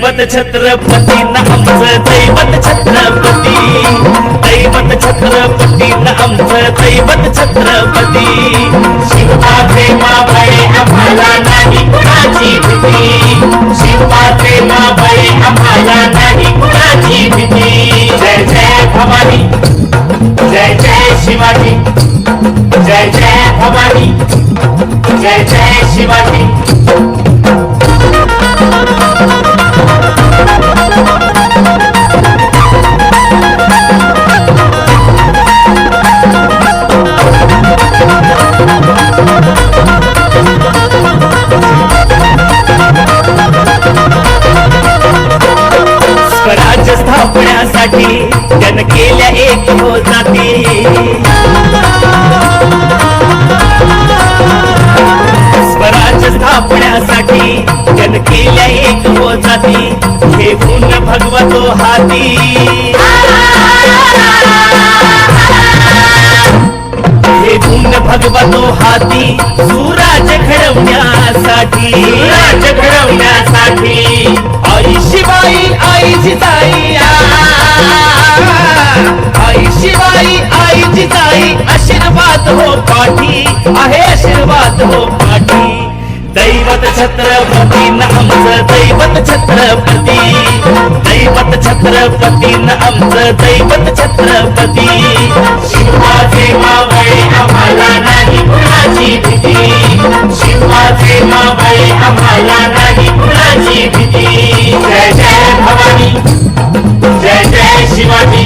दैवत छत्रपती न आमचं दैवत छत्रपती, दैवत छत्रपती न आमचं दैवत छत्रपती. शिवबाचे मावळे आम्हाला नाही कुणाची भीती, शिवबाचे मावळे आम्हाला नाही कुणाची भीती. जय जय भवानी, जय जय शिवाजी, जय जय भवानी, जय जय शिवाजी. स्वराज्य स्थापण्यासाठी त्यानं केल्या एक हो जाती, स्वराज्य स्थापण्यासाठी त्यानं केल्या एक हो जाती. हे गुण भगवतो हाती, हे गुण भगवतो हाती. सुराज्य घडवण्यासाठी, सुराज्य घडवण्यासाठी आई शिवाई आई जिजाई, आई शिवाई आई जिजाई. आशीर्वाद हो पाठी आहे, आशीर्वाद हो पाठी. दैवत छत्रपती न आमचं दैवत छत्रपती, दैवत छत्रपती न आमचं दैवत छत्रपती. शिवाचे मावळे आम्हाला नाही कुणाची भीती, शिवाचे मावळे आम्हाला नाही कुणाची भीती. जय जय भवानी, जय जय शिवाजी.